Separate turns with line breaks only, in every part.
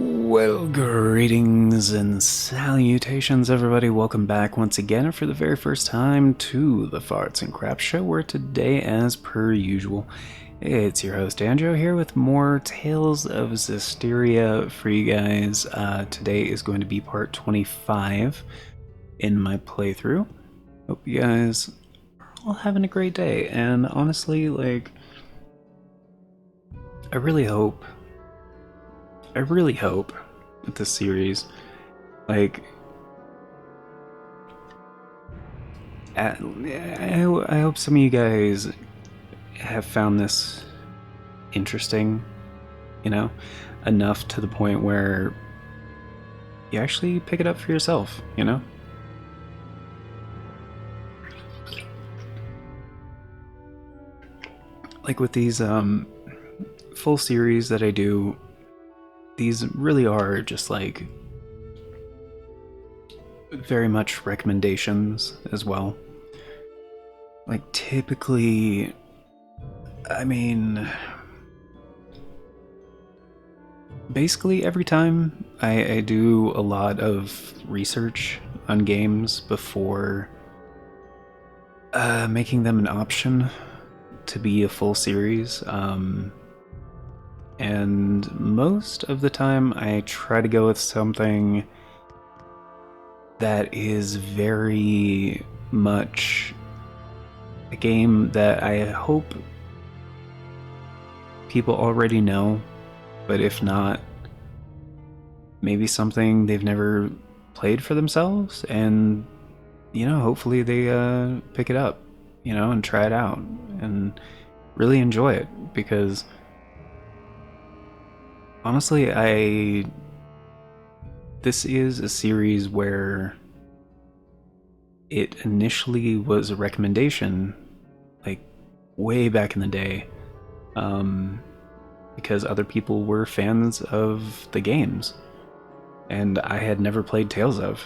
Well, greetings and salutations, everybody. Welcome back once again, for the very first time, to the Farts and Crap Show, where today, as per usual, it's your host, Andrew, here with more Tales of Zestiria for you guys. Today is going to be part 25 in my playthrough. Hope you guys are all having a great day, and honestly, I really hope with this series, like, I hope some of you guys have found this interesting, enough to the point where you actually pick it up for yourself, Like with these full series that I do, these really are just like very much recommendations as well. Like typically, I mean, basically every time I do a lot of research on games before making them an option to be a full series. And most of the time I try to go with something that is very much a game that I hope people already know, but if not, maybe something they've never played for themselves, and hopefully they pick it up, and try it out and really enjoy it, because honestly, this is a series where it initially was a recommendation, like way back in the day, because other people were fans of the games, and I had never played Tales of.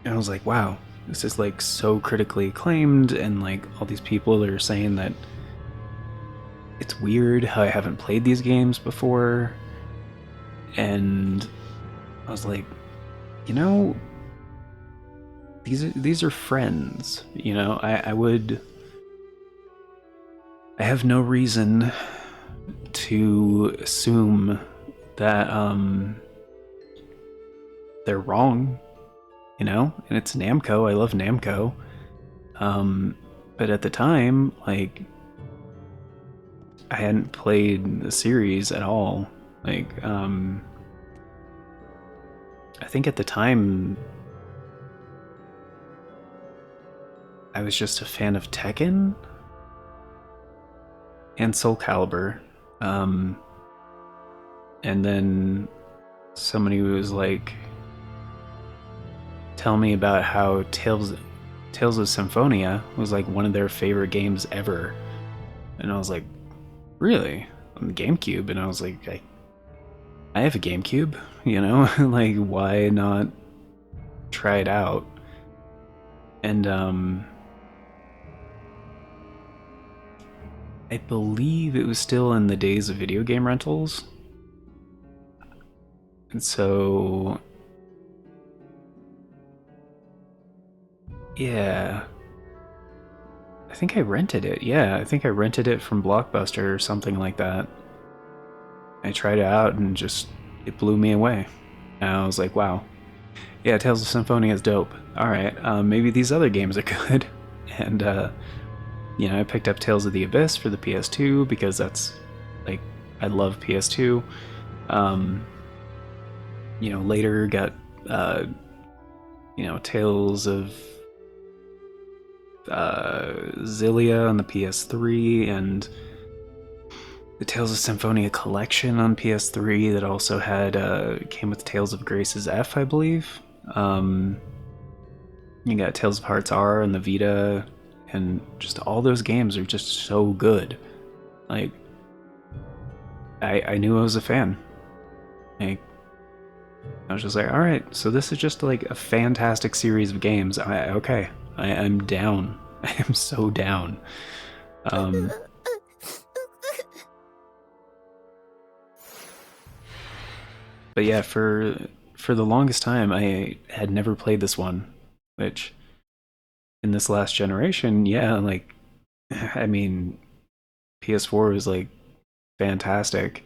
And I was like, wow, this is like so critically acclaimed, and like all these people are saying that it's weird how I haven't played these games before. And I was like, these are friends. I have no reason to assume that they're wrong, and it's Namco. I love Namco. But at the time, like, I hadn't played the series at all. Like, I think at the time I was just a fan of Tekken and Soul Calibur. And then somebody was like, tell me about how Tales of Symphonia was like one of their favorite games ever. And I was like, really? On the GameCube? And I was like, I have a GameCube, like, why not try it out? And I believe it was still in the days of video game rentals. And so, yeah, I think I rented it. Yeah, I think I rented it from Blockbuster or something like that. I tried it out and just, it blew me away. And I was like, wow, yeah, Tales of Symphonia is dope. Alright, maybe these other games are good. And, I picked up Tales of the Abyss for the PS2 because that's, like, I love PS2. Later got, Tales of Zestiria on the PS3, and the Tales of Symphonia collection on PS3 that also had came with Tales of Grace's F, I believe. You got Tales of Hearts R and the Vita, and just all those games are just so good. Like, I knew I was a fan. Like, I was just like, all right, so this is just like a fantastic series of games. I'm down. I am so down. But yeah, for the longest time, I had never played this one, which in this last generation, yeah, like I mean, PS4 was like fantastic.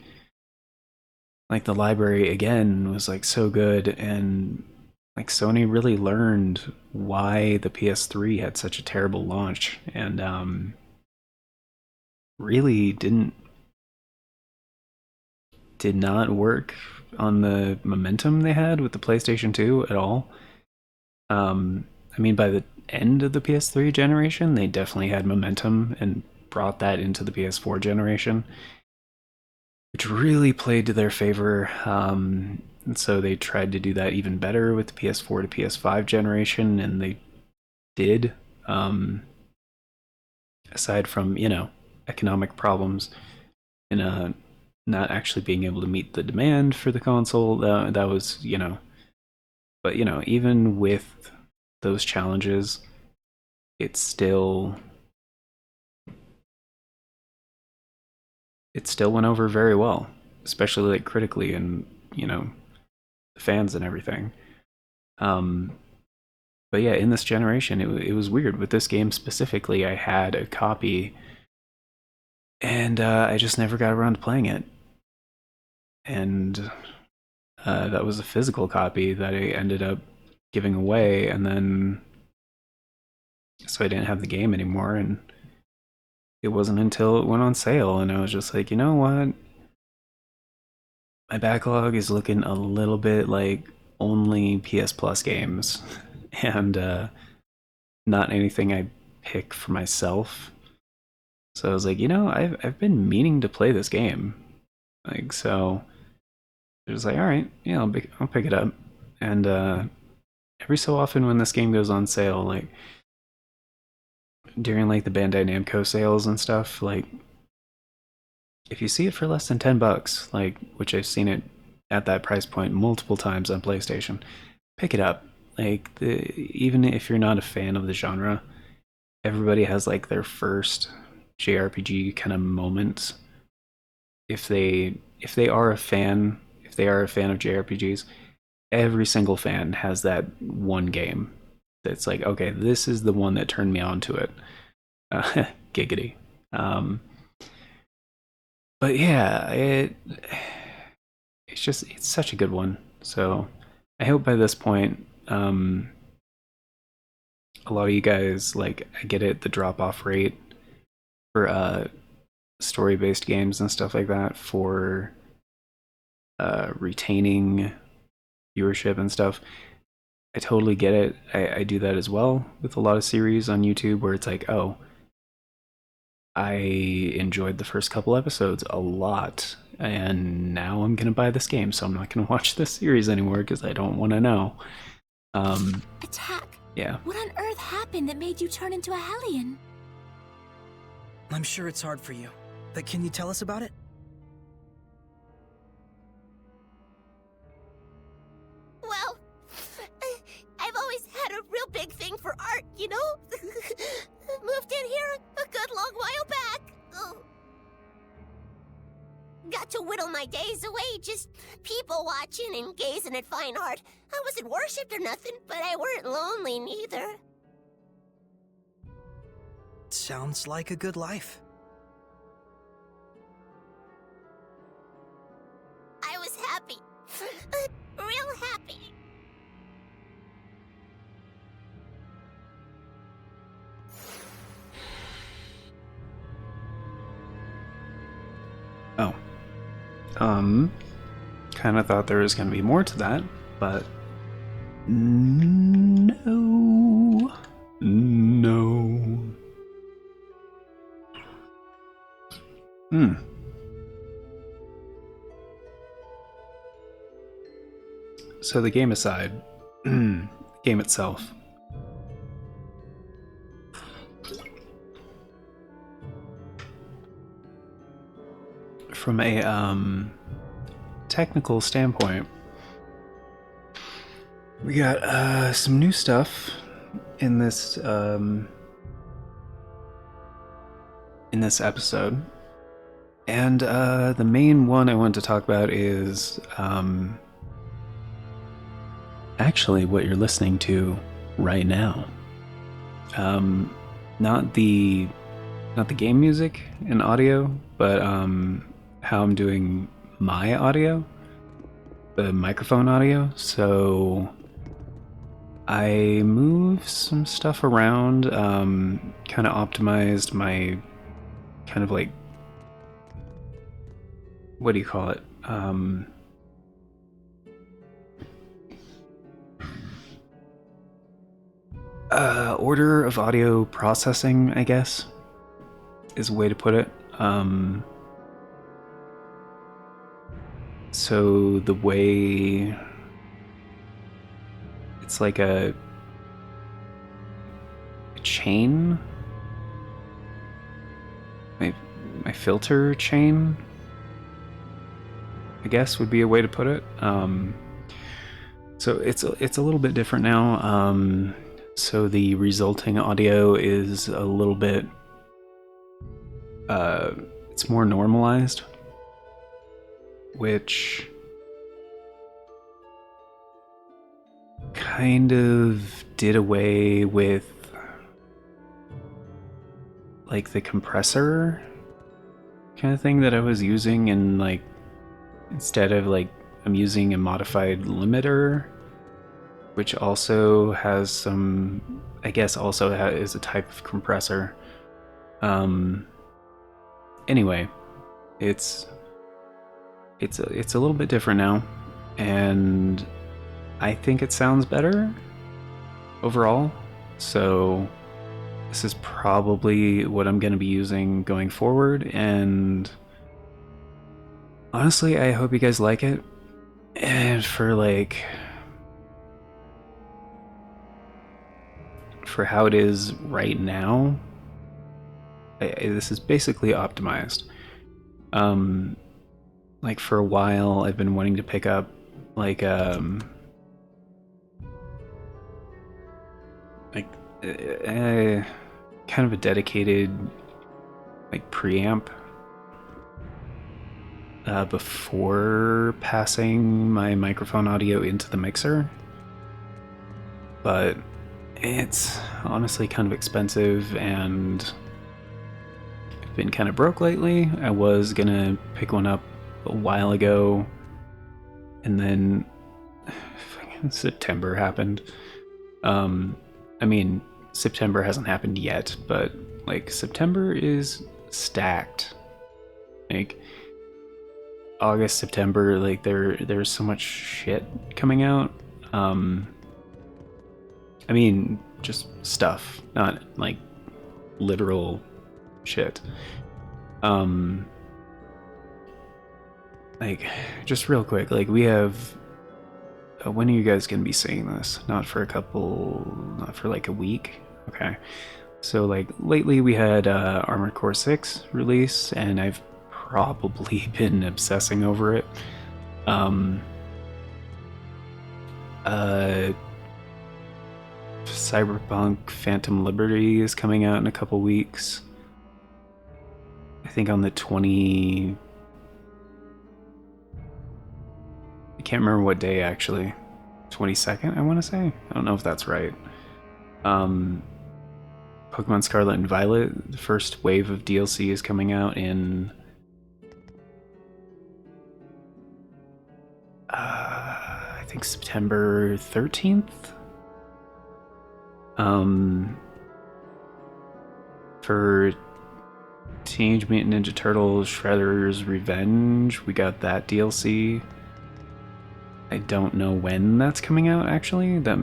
Like the library again was like so good, and like Sony really learned why the PS3 had such a terrible launch, and really did not work on the momentum they had with the PlayStation 2 at all. I mean, by the end of the PS3 generation, they definitely had momentum and brought that into the PS4 generation, which really played to their favor. And so they tried to do that even better with the PS4 to PS5 generation, and they did. Um, Aside from economic problems and not actually being able to meet the demand for the console, that was But even with those challenges, it's still it still went over very well, especially like critically and the fans and everything. Um, but yeah, in this generation, it was weird with this game specifically. I had a copy, and I just never got around to playing it. And that was a physical copy that I ended up giving away, and then so I didn't have the game anymore. And it wasn't until it went on sale, and I was just like, you know what? My backlog is looking a little bit like only PS Plus games, and not anything I pick for myself. So I was like, I've been meaning to play this game, like so. I was like, all right, yeah, I'll pick it up, and every so often when this game goes on sale, like during like the Bandai Namco sales and stuff, like if you see it for less than $10, like which I've seen it at that price point multiple times on PlayStation, pick it up. Like even if you're not a fan of the genre, everybody has like their first JRPG kind of moments. If they are a fan, if they are a fan of JRPGs, every single fan has that one game that's like, okay, this is the one that turned me on to it. Giggity. Um, but yeah, it's such a good one. So I hope by this point, a lot of you guys like I get it, the drop off rate for story based games and stuff like that for retaining viewership and stuff. I totally get it. I do that as well with a lot of series on YouTube where it's like, oh, I enjoyed the first couple episodes a lot, and now I'm gonna buy this game, so I'm not gonna watch this series anymore because I don't want to know.
Attack!
Yeah.
What on earth happened that made you turn into a Hellion?
I'm sure it's hard for you, but can you tell us about it?
Well, I've always had a real big thing for art, you know? Moved in here a good long while back. Got to whittle my days away just people watching and gazing at fine art. I wasn't worshipped or nothing, but I weren't lonely neither.
Sounds like a good life.
I was happy. Real happy.
Oh. Kind of thought there was going to be more to that, but no. No. So the game aside, the game itself. From a technical standpoint, we got some new stuff in this episode, and the main one I want to talk about is actually what you're listening to right now. Not the game music and audio, but how I'm doing my audio, the microphone audio. So I moved some stuff around, kind of optimized my kind of like, what do you call it? Order of audio processing, I guess, is a way to put it. So the way it's like a chain, my filter chain, I guess would be a way to put it. So it's a little bit different now. So the resulting audio is a little bit, it's more normalized, which kind of did away with like the compressor kind of thing that I was using, and like instead of like I'm using a modified limiter, which also has some, I guess also is a type of compressor. Anyway, it's a little bit different now, and I think it sounds better overall. So this is probably what I'm going to be using going forward, and honestly, I hope you guys like it. And for how it is right now, this is basically optimized. Like for a while, I've been wanting to pick up like kind of a dedicated like preamp before passing my microphone audio into the mixer, but it's honestly kind of expensive, and I've been kind of broke lately. I was gonna pick one up a while ago, and then September happened. I mean, September hasn't happened yet, but like September is stacked. Like August, September, like there's so much shit coming out. I mean, just stuff, not like literal shit. Like, just real quick, like we have. When are you guys gonna be seeing this? Not for like a week. Okay. So like lately we had Armored Core 6 release, and I've probably been obsessing over it. Cyberpunk Phantom Liberty is coming out in a couple weeks. I think on the 20... I can't remember what day actually. 22nd, I want to say? I don't know if that's right. Pokemon Scarlet and Violet, the first wave of DLC is coming out in... I think September 13th? For Teenage Mutant Ninja Turtles Shredder's Revenge, we got that DLC. I don't know when that's coming out, actually. That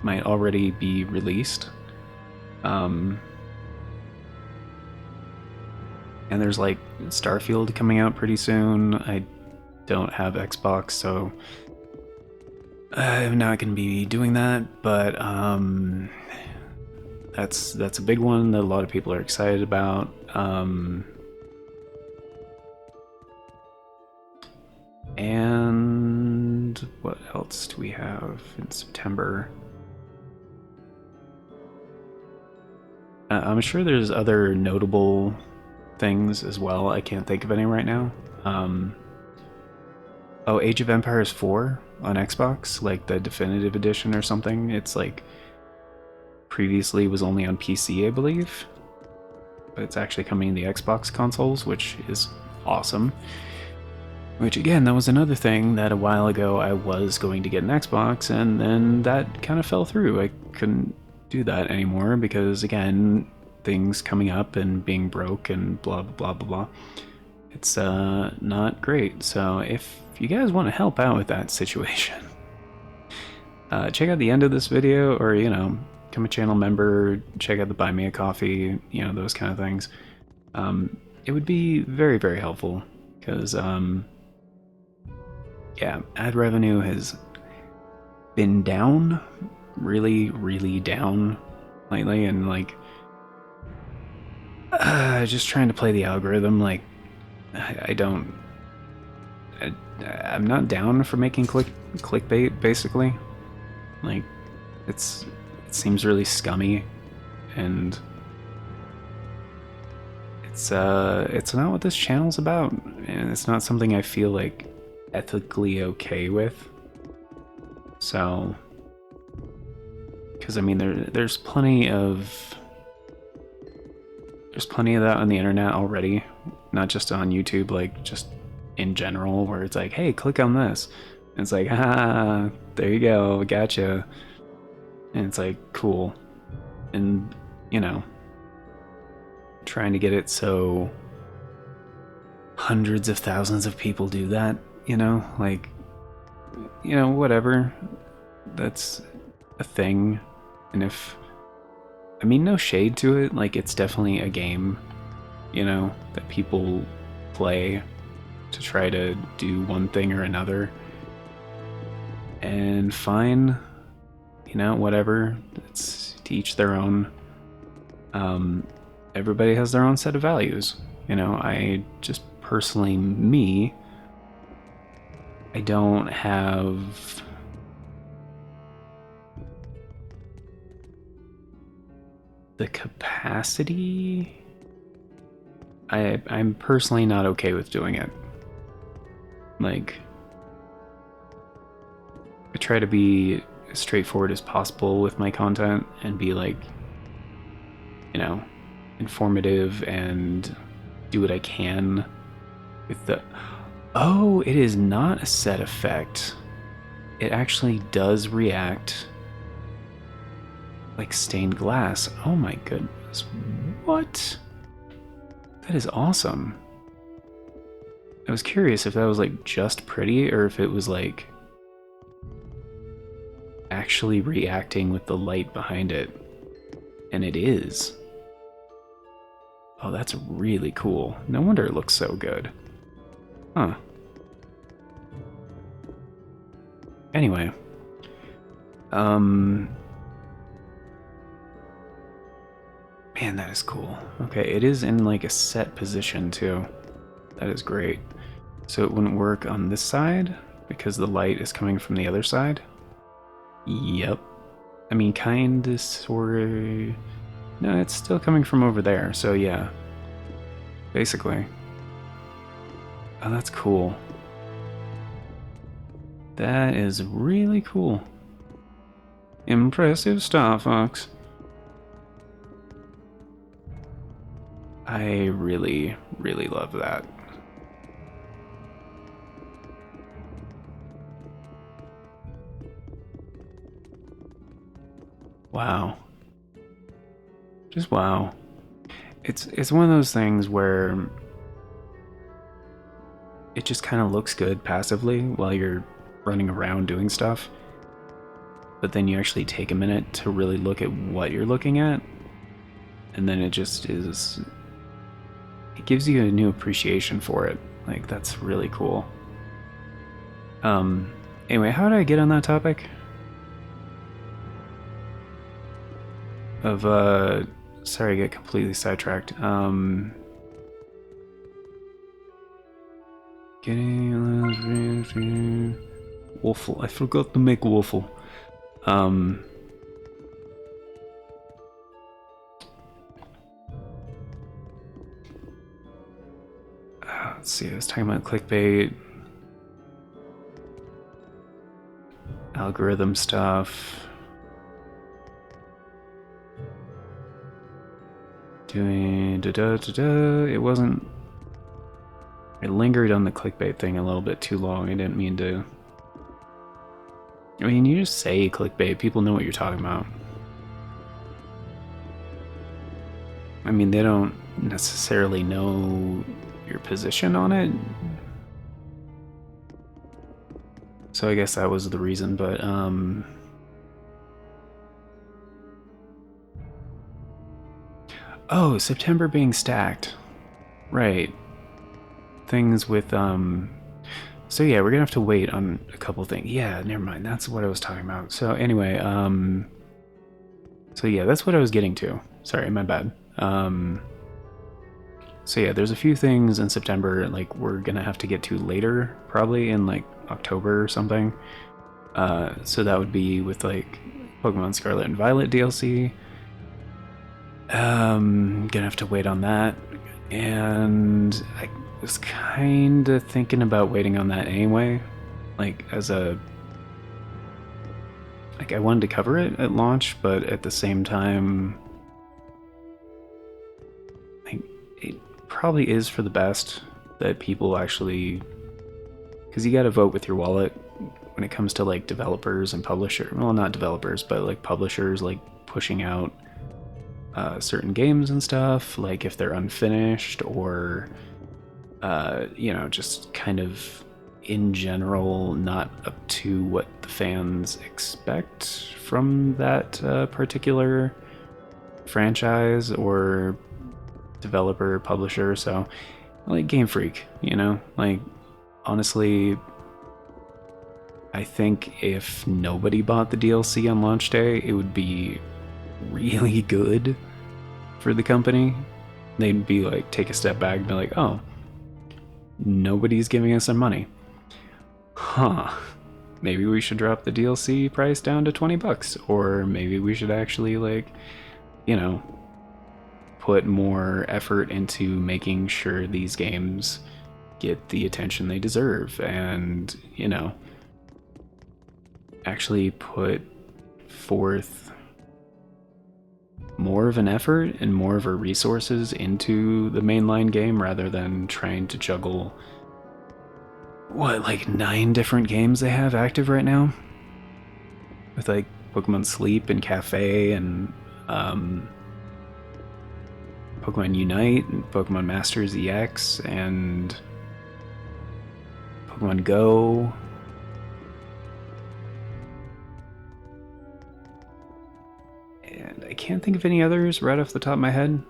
might already be released. And there's like Starfield coming out pretty soon. I don't have Xbox, so I'm not going to be doing that, but that's a big one that a lot of people are excited about. And what else do we have in September? I'm sure there's other notable things as well. I can't think of any right now. Oh, Age of Empires 4 on Xbox, like the definitive edition or something. It's like previously was only on PC, I believe, but it's actually coming in the Xbox consoles, which is awesome. Which again, that was another thing that a while ago I was going to get an Xbox, and then that kind of fell through. I couldn't do that anymore because again, things coming up and being broke and blah blah blah blah. It's not great. So if you guys want to help out with that situation, check out the end of this video, or become a channel member, check out the Buy Me a Coffee, those kind of things. It would be very, very helpful because yeah, ad revenue has been down, really, really down lately, and like just trying to play the algorithm, like I'm not down for making clickbait, basically. Like, it seems really scummy, and it's not what this channel's about, and it's not something I feel like ethically okay with. So, because I mean, there's plenty of that on the internet already, not just on YouTube, like just in general, where it's like, hey, click on this. And it's like, ah, there you go, gotcha. And it's like, cool. And, trying to get it so hundreds of thousands of people do that, like, whatever. That's a thing. And no shade to it, like, it's definitely a game, that people play to try to do one thing or another. And fine, whatever. It's to each their own. Everybody has their own set of values. I just personally, I don't have the capacity. I'm personally not okay with doing it. Like, I try to be as straightforward as possible with my content and be like, informative and do what I can with the... Oh, it is not a set effect. It actually does react like stained glass. Oh my goodness. What? That is awesome. I was curious if that was like just pretty or if it was like actually reacting with the light behind it. And it is. Oh, that's really cool. No wonder it looks so good. Huh. Anyway. Man, that is cool. Okay, it is in like a set position too. That is great. So it wouldn't work on this side because the light is coming from the other side? Yep. I mean, kinda, sorta... No, it's still coming from over there, so yeah. Basically. Oh, that's cool. That is really cool. Impressive stuff, Fox. I really, really love that. Wow. Just wow. It's one of those things where it just kind of looks good passively while you're running around doing stuff. But then you actually take a minute to really look at what you're looking at. And then it just is... It gives you a new appreciation for it. Like, that's really cool. Anyway, how did I get on that topic? Sorry, I get completely sidetracked. Getting waffle. I forgot to make waffle. Let's see. I was talking about clickbait. algorithm stuff. Doing it wasn't. I lingered on the clickbait thing a little bit too long. I didn't mean to. I mean, you just say clickbait, people know what you're talking about. I mean, they don't necessarily know your position on it. So I guess that was the reason, but oh, September being stacked. Right. Things with so yeah, we're gonna have to wait on a couple things. Yeah, never mind. That's what I was talking about. So anyway, so yeah, that's what I was getting to. Sorry, my bad. So yeah, there's a few things in September like we're gonna have to get to later, probably in like October or something. So that would be with like Pokemon Scarlet and Violet DLC. Gonna have to wait on that, and I was kind of thinking about waiting on that anyway, like as a I wanted to cover it at launch, but at the same time, it probably is for the best that people actually, because you got to vote with your wallet when it comes to like developers and publishers. Well, not developers, but like publishers, like pushing out certain games and stuff, like if they're unfinished or just kind of in general not up to what the fans expect from that particular franchise or developer, publisher. So like Game Freak, like honestly, I think if nobody bought the DLC on launch day, it would be really good for the company. They'd be like, take a step back and be like, oh, nobody's giving us some money. Huh. Maybe we should drop the DLC price down to $20, or maybe we should actually put more effort into making sure these games get the attention they deserve, and actually put forth more of an effort and more of our resources into the mainline game rather than trying to juggle like 9 different games they have active right now with like Pokemon Sleep and Cafe and Pokemon Unite and Pokemon Masters EX and Pokemon Go. And I can't think of any others right off the top of my head,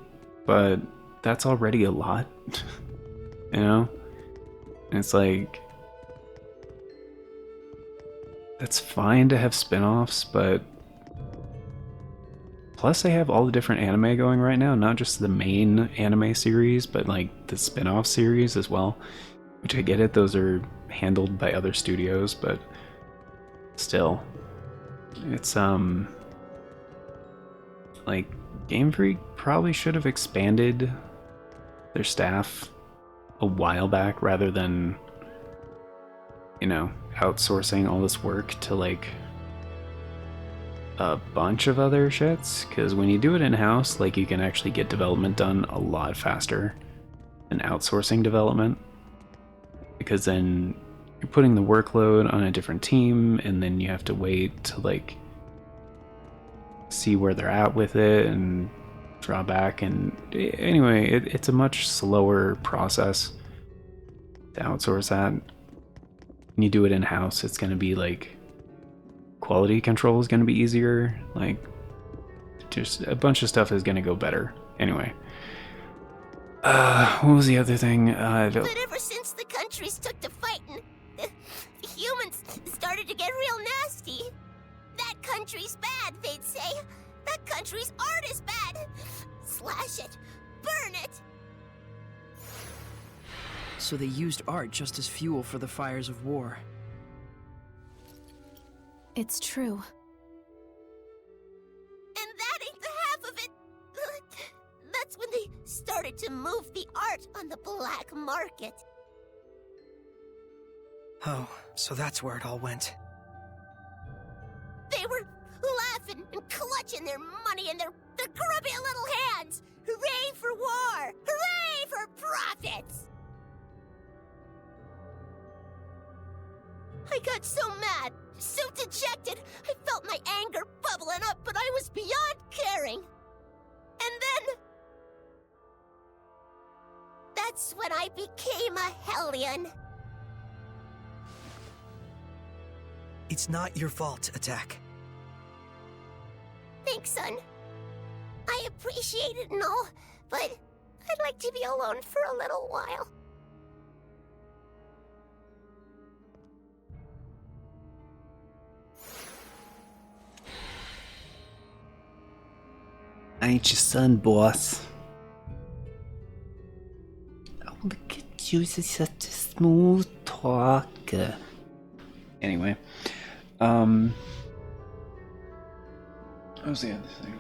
but that's already a lot. And it's like, that's fine to have spin-offs, but plus they have all the different anime going right now, not just the main anime series, but like the spin-off series as well, which I get it, those are handled by other studios, but still, it's like Game Freak probably should have expanded their staff a while back rather than outsourcing all this work to like a bunch of other shits, because when you do it in-house, like you can actually get development done a lot faster than outsourcing development, because then you're putting the workload on a different team and then you have to wait to like see where they're at with it and draw back, and anyway, it's a much slower process to outsource that. When you do it in-house, it's going to be like quality control is going to be easier, like just a bunch of stuff is going to go better. Anyway, what was the other thing?
But ever since the countries took to fighting, the humans started to get real nasty. That country's bad, they'd say. That country's art is bad. Slash it. Burn it.
So they used art just as fuel for the fires of war.
It's true.
And that ain't the half of it. That's when they started to move the art on the black market.
Oh, so that's where it all went.
laughing and clutching their money in their grubby little hands. Hooray for war! Hooray for profits! I got so mad, so dejected, I felt my anger bubbling up, but I was beyond caring. And then... that's when I became a Hellion.
It's not your fault, Attack.
Thanks, son. I appreciate it and all, but I'd like to be alone for a little while.
I ain't your son, boss. Oh, look at you, such a smooth talker. Anyway, what was the other thing?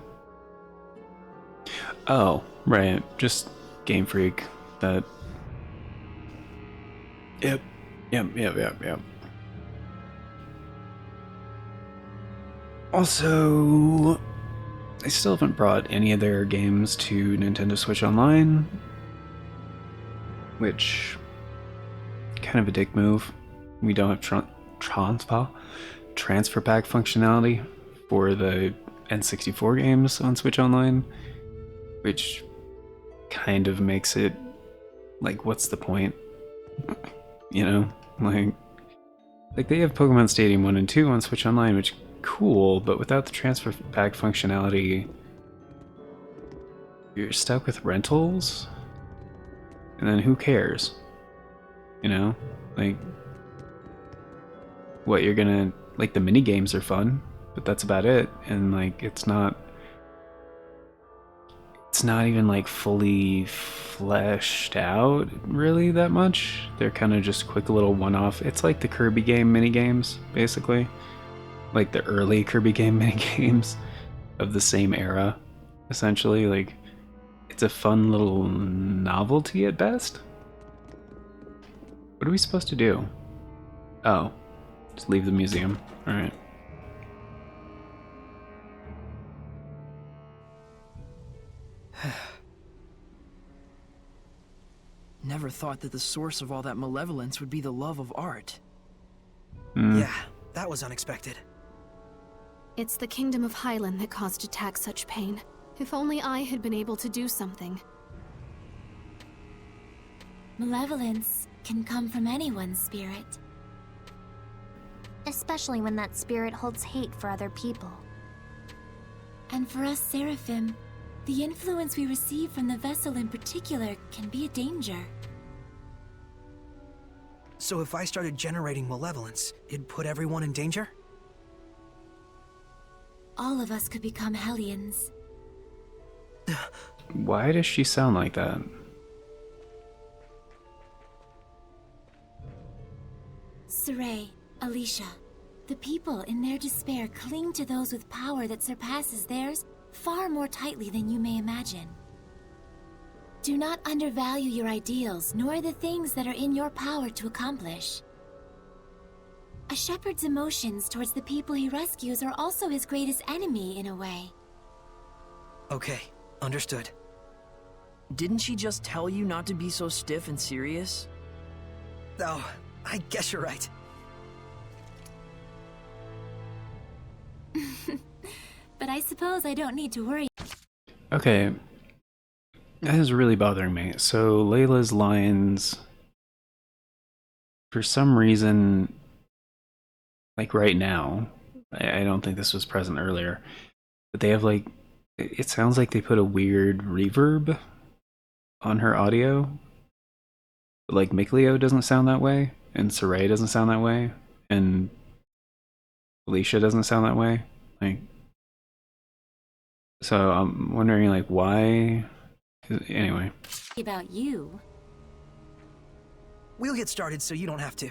Oh, right, just Game Freak. That. Yep. Also, they still haven't brought any of their games to Nintendo Switch Online, which kind of a dick move. We don't have transfer pack functionality for the N64 games on Switch Online, which kind of makes it like, what's the point? You know, like they have Pokemon Stadium 1 and 2 on Switch Online, which cool, but without the transfer pack functionality, you're stuck with rentals, and then who cares? You know, like, what, you're gonna, like, the mini games are fun, but that's about it, and like it's not even like fully fleshed out really that much. They're kind of just quick little one-off. It's like the Kirby game mini games, basically. Like the early Kirby game mini games of the same era, essentially. Like, it's a fun little novelty at best. What are we supposed to do? Oh, just leave the museum. All right.
Never thought that the source of all that malevolence would be the love of art.
Yeah, that was unexpected.
It's the Kingdom of Highland that caused Attack such pain. If only I had been able to do something.
Malevolence can come from anyone's spirit.
Especially when that spirit holds hate for other people.
And for us Seraphim, the influence we receive from the vessel in particular can be a danger.
So if I started generating malevolence, it'd put everyone in danger?
All of us could become Hellions.
Why does she sound like that?
Saray, Alicia, the people in their despair cling to those with power that surpasses theirs far more tightly than you may imagine. Do not undervalue your ideals, nor the things that are in your power to accomplish. A shepherd's emotions towards the people he rescues are also his greatest enemy, in a way.
Okay, understood.
Didn't she just tell you not to be so stiff and serious?
Oh, I guess you're right.
But I suppose I don't need to worry.
Okay. That is really bothering me. So Layla's lines, for some reason, like right now, I don't think this was present earlier, but they have like, it sounds like they put a weird reverb on her audio. But like Mikleo doesn't sound that way, and Saray doesn't sound that way, and Alicia doesn't sound that way. Like, so I'm wondering like why. Anyway.
About you.
We'll get started so you don't have to.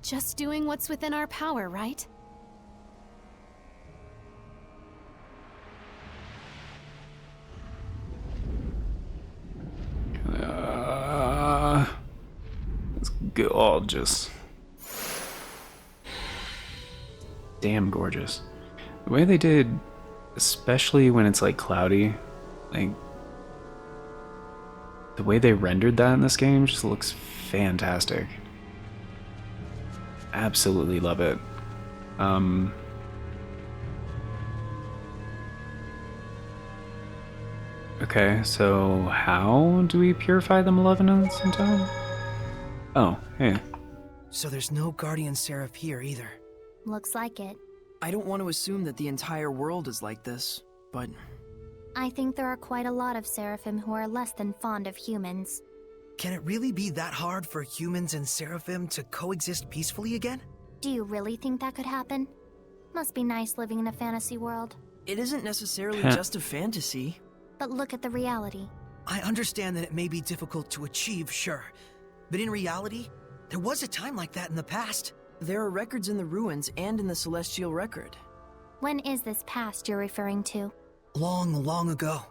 Just doing what's within our power, right?
It's gorgeous. Damn gorgeous. The way they did, especially when it's like cloudy, like the way they rendered that in this game just looks fantastic. Absolutely love it. Okay, so how do we purify the malevolence in town? Oh, hey.
So there's no guardian seraph here either.
Looks like it.
I don't want to assume that the entire world is like this, but
I think there are quite a lot of seraphim who are less than fond of humans.
Can it really be that hard for humans and seraphim to coexist peacefully again?
Do you really think that could happen? Must be nice living in a fantasy world.
it isn't necessarily just a fantasy.
But look at the reality.
I understand that it may be difficult to achieve, sure. But in reality, there was a time like that in the past.
There are records in the ruins and in the Celestial Record.
When is this past you're referring to?
Long, long ago.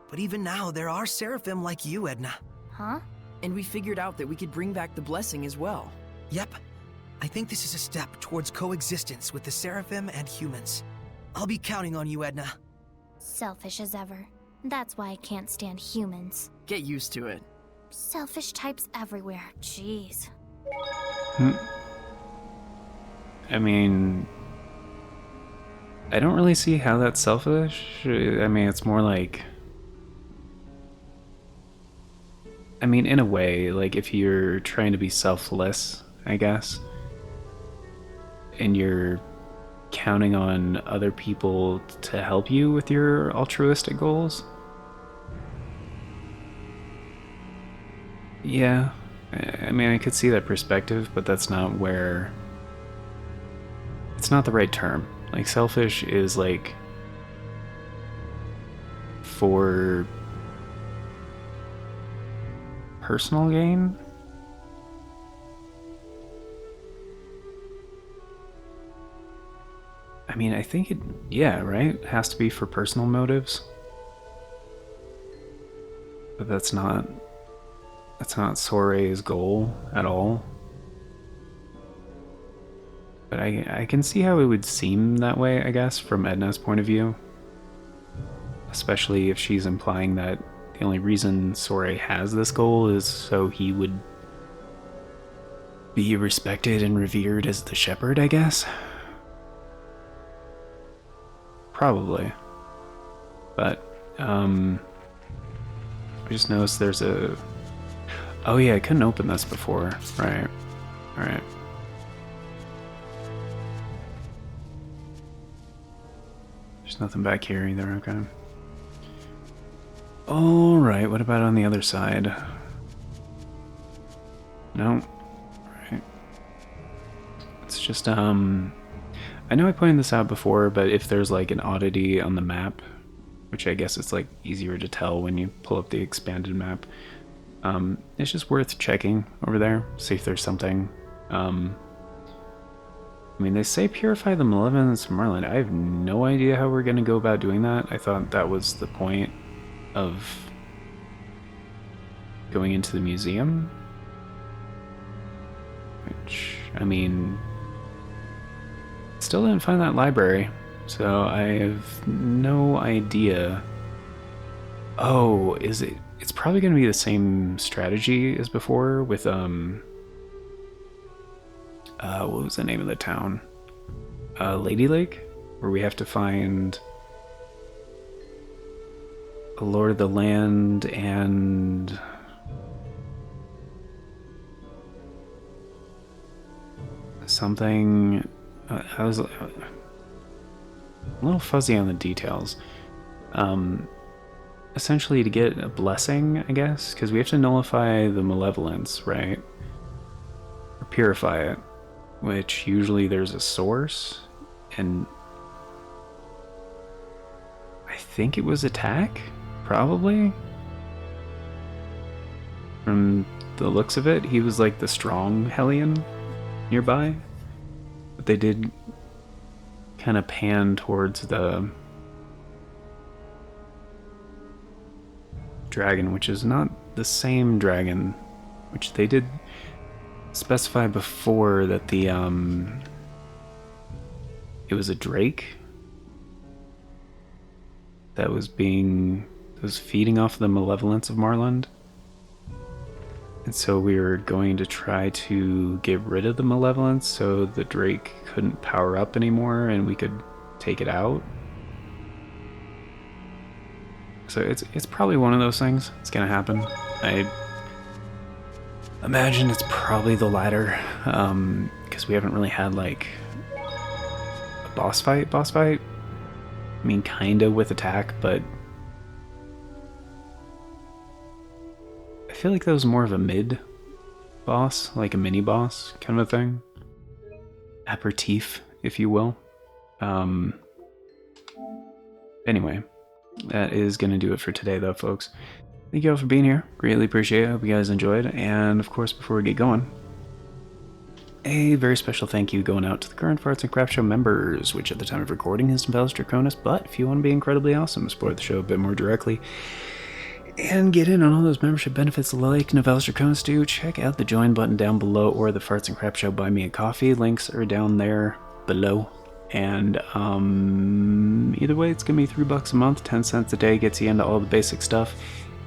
But even now, there are seraphim like you, Edna.
Huh?
And we figured out that we could bring back the blessing as well.
Yep. I think this is a step towards coexistence with the seraphim and humans. I'll be counting on you, Edna.
Selfish as ever. That's why I can't stand humans.
Get used to it.
Selfish types everywhere. Jeez.
I mean, I don't really see how that's selfish. I mean, it's more like, I mean, in a way, like if you're trying to be selfless, I guess, and you're counting on other people to help you with your altruistic goals. Yeah, I mean, I could see that perspective, but that's not where... It's not the right term. Like, selfish is, like, for personal gain? I mean, I think it... Yeah, right? It has to be for personal motives. But that's not Sorei's goal at all. But I can see how it would seem that way, I guess, from Edna's point of view. Especially if she's implying that the only reason Sorei has this goal is so he would be respected and revered as the shepherd, I guess. Probably. But, I just noticed there's a... Oh yeah, I couldn't open this before. Right. Alright. There's nothing back here either, okay. Alright, what about on the other side? No. Right. It's just, I know I pointed this out before, but if there's like an oddity on the map, which I guess it's like easier to tell when you pull up the expanded map, it's just worth checking over there, see if there's something. I mean, they say purify the malevolence from Merlin. I have no idea how we're going to go about doing that. I thought that was the point of going into the museum. Which, I mean, still didn't find that library, so I have no idea. Oh, is it? It's probably going to be the same strategy as before with, what was the name of the town? Lady Lake? Where we have to find a Lord of the Land and... something... I was a little fuzzy on the details. Essentially to get a blessing, I guess, because we have to nullify the malevolence, right? Or purify it, which usually there's a source, and I think it was attack, probably? From the looks of it, he was like the strong Hellion nearby, but they did kind of pan towards the dragon, which is not the same dragon, which they did specify before that the it was a drake, that was feeding off the malevolence of Marland. And so we were going to try to get rid of the malevolence so the Drake couldn't power up anymore and we could take it out. So it's probably one of those things. It's gonna happen. I imagine it's probably the latter, because we haven't really had like a boss fight. I mean, kinda with attack, but I feel like that was more of a mid boss, like a mini boss kind of a thing. Aperitif, if you will. Anyway, that is going to do it for today, though, folks. Thank you all for being here. Greatly appreciate it. Hope you guys enjoyed. And, of course, before we get going, a very special thank you going out to the current Farts and Craft Show members, which at the time of recording is Novellis Draconis. But if you want to be incredibly awesome, support the show a bit more directly, and get in on all those membership benefits like Novellis Draconis do, check out the join button down below or the Farts and Crap Show Buy Me a Coffee. Links are down there below. And either way, it's going to be $3 a month, 10 cents a day, gets you into all the basic stuff,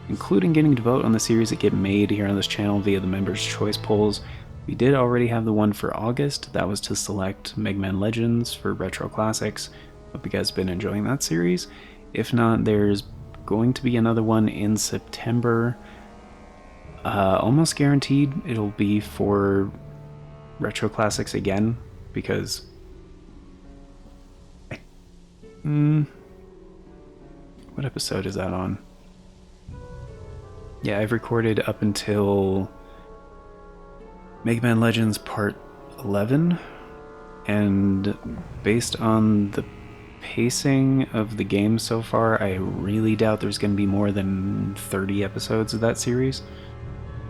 including getting to vote on the series that get made here on this channel via the Members' Choice polls. We did already have the one for August. That was to select Mega Man Legends for Retro Classics. Hope you guys have been enjoying that series. If not, there's going to be another one in September. Almost guaranteed it'll be for Retro Classics again, because what episode is that on? Yeah, I've recorded up until Mega Man Legends Part 11, and based on the pacing of the game so far, I really doubt there's going to be more than 30 episodes of that series.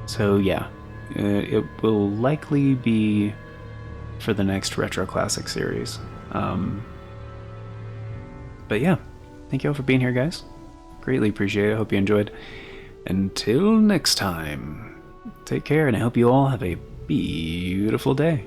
So yeah, it will likely be for the next Retro Classic series. But yeah, thank you all for being here, guys. Greatly appreciate it. Hope you enjoyed. Until next time, take care, and I hope you all have a beautiful day.